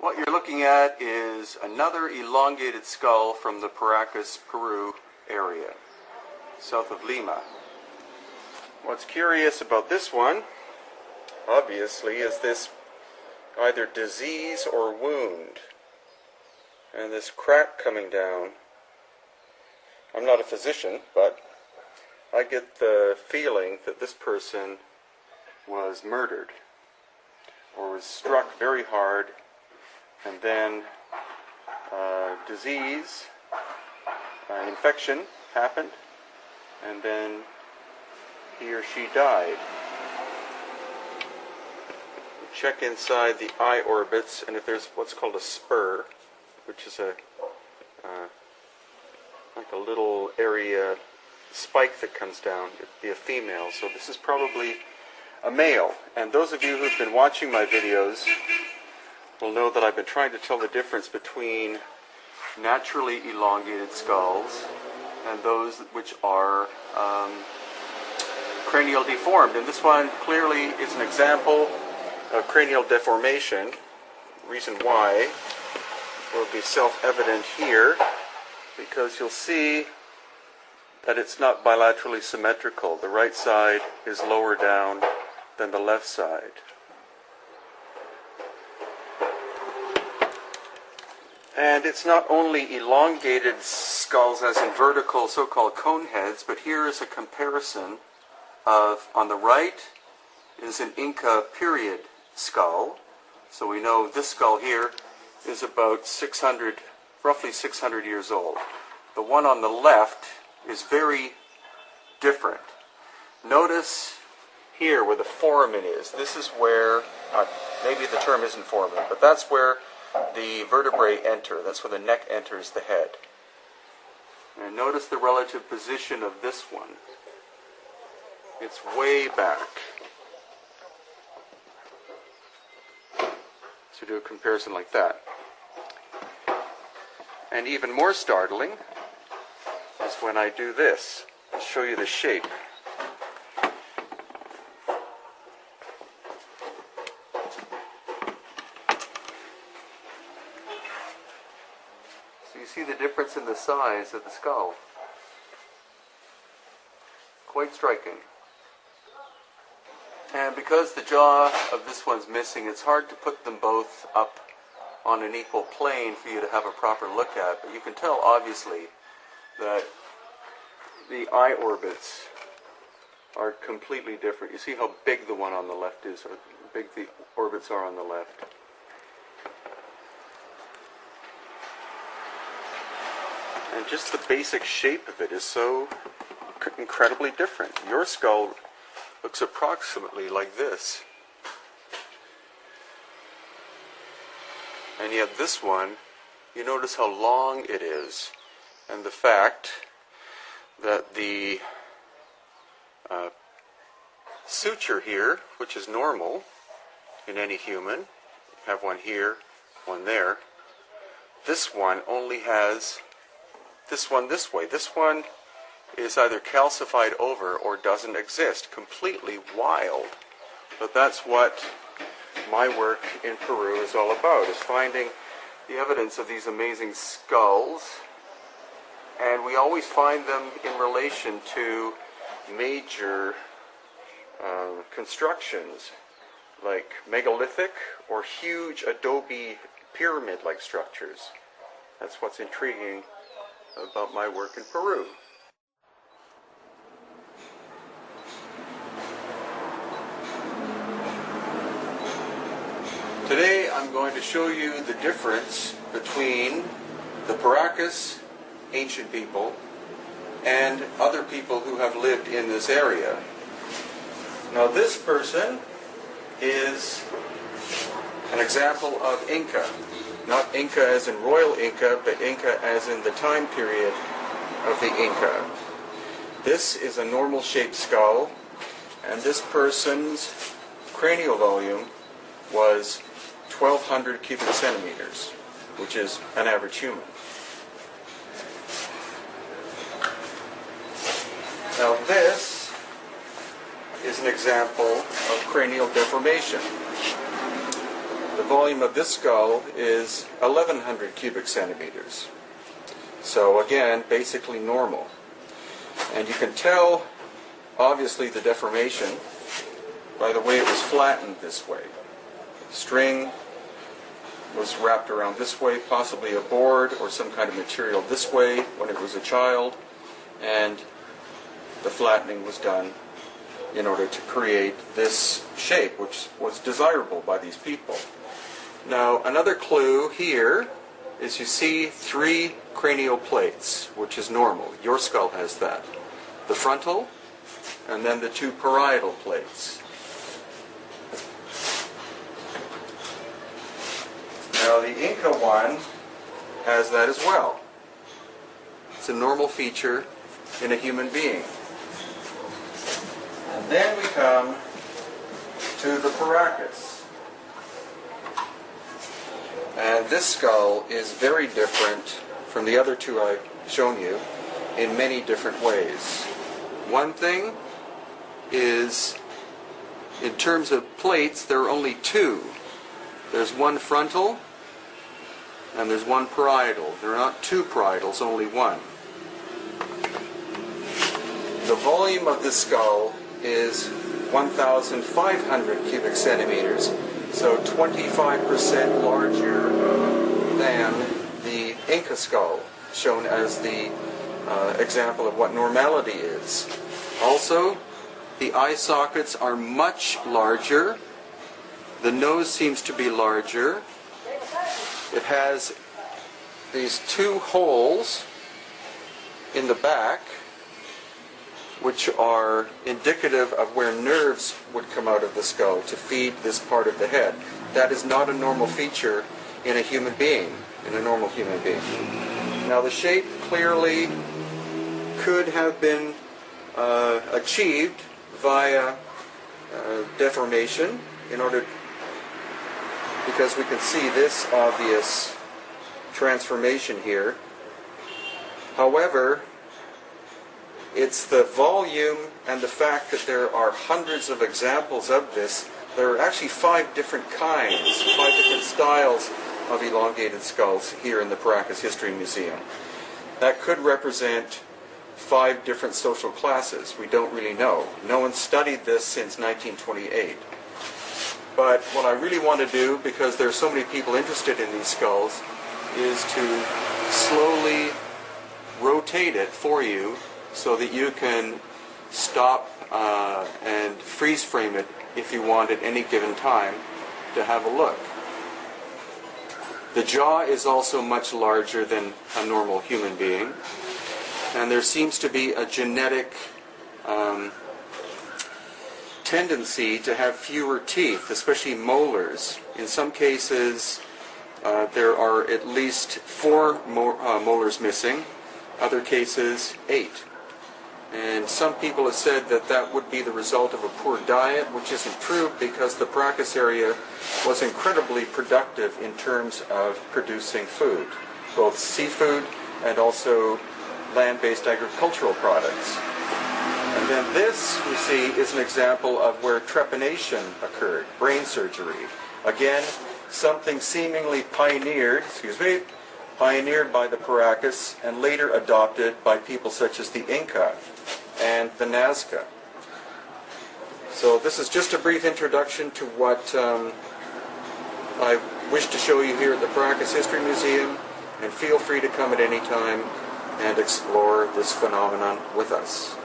What you're looking at is another elongated skull from the Paracas, Peru area, south of Lima. What's curious about this one, obviously, is this either disease or wound. And this crack coming down. I'm not a physician, but I get the feeling that this person was murdered or was struck very hard, and then disease, infection happened, and then he or she died. Check inside the eye orbits, and if there's what's called a spur, which is like a little area spike that comes down, it'd be a female. So this is probably a male. And those of you who've been watching my videos will know that I've been trying to tell the difference between naturally elongated skulls and those which are cranial deformed. And this one clearly is an example of cranial deformation. Reason why will be self-evident here, because you'll see that it's not bilaterally symmetrical. The right side is lower down than the left side. And it's not only elongated skulls as in vertical so-called cone heads, but here is a comparison of, on the right is an Inca period skull. So we know this skull here is about roughly 600 years old. The one on the left is very different. Notice here where the foramen is. This is where, maybe the term isn't foramen, but that's where the vertebrae enter. That's where the neck enters the head. And notice the relative position of this one. It's way back. So do a comparison like that. And even more startling is when I do this. I'll show you the shape. So you see the difference in the size of the skull. Quite striking. And because the jaw of this one's missing, it's hard to put them both up on an equal plane for you to have a proper look at. But you can tell, obviously, that the eye orbits are completely different. You see how big the one on the left is, or how big the orbits are on the left. And just the basic shape of it is so incredibly different. Your skull looks approximately like this. And yet this one, you notice how long it is, and the fact that the suture here, which is normal in any human, you have one here, one there, this one only has this one this way. This one is either calcified over or doesn't exist. Completely wild. But that's what my work in Peru is all about, is finding the evidence of these amazing skulls. And we always find them in relation to major constructions, like megalithic or huge adobe pyramid-like structures. That's what's intriguing about my work in Peru. Today I'm going to show you the difference between the Paracas ancient people and other people who have lived in this area. Now this person is an example of Inca. Not Inca as in royal Inca, but Inca as in the time period of the Inca. This is a normal shaped skull, and this person's cranial volume was 1,200 cubic centimeters, which is an average human. Now this is an example of cranial deformation. The volume of this skull is 1100 cubic centimeters. So again, basically normal. And you can tell, obviously, the deformation by the way it was flattened this way. The string was wrapped around this way, possibly a board or some kind of material this way when it was a child, and the flattening was done in order to create this shape, which was desirable by these people. Now, another clue here is you see 3 cranial plates, which is normal. Your skull has that. The frontal, and then the 2 parietal plates. Now, the Inca one has that as well. It's a normal feature in a human being. And then we come to the Paracas. And this skull is very different from the other 2 I've shown you in many different ways. One thing is, in terms of plates, there are only 2. There's 1 frontal and there's 1 parietal. There are not 2 parietals, only 1. The volume of this skull is 1,500 cubic centimeters, so 25% larger than the Inca skull, shown as the example of what normality is. Also, the eye sockets are much larger. The nose seems to be larger. It has these 2 holes in the back, which are indicative of where nerves would come out of the skull to feed this part of the head. That is not a normal feature in a human being, in a normal human being. Now, the shape clearly could have been achieved via deformation, in order, because we can see this obvious transformation here. However, it's the volume and the fact that there are hundreds of examples of this. There are actually 5 different kinds, 5 different styles of elongated skulls here in the Paracas History Museum. That could represent 5 different social classes. We don't really know. No one studied this since 1928. But what I really want to do, because there are so many people interested in these skulls, is to slowly rotate it for you so that you can stop and freeze frame it if you want at any given time to have a look. The jaw is also much larger than a normal human being, and there seems to be a genetic tendency to have fewer teeth, especially molars. In some cases, there are at least 4 molars missing, other cases 8. And some people have said that that would be the result of a poor diet, which isn't true, because the Paracas area was incredibly productive in terms of producing food, both seafood and also land-based agricultural products. And then this, you see, is an example of where trepanation occurred, brain surgery. Again, something seemingly pioneered by the Paracas and later adopted by people such as the Inca and the Nazca. So this is just a brief introduction to what I wish to show you here at the Paracas History Museum, and feel free to come at any time and explore this phenomenon with us.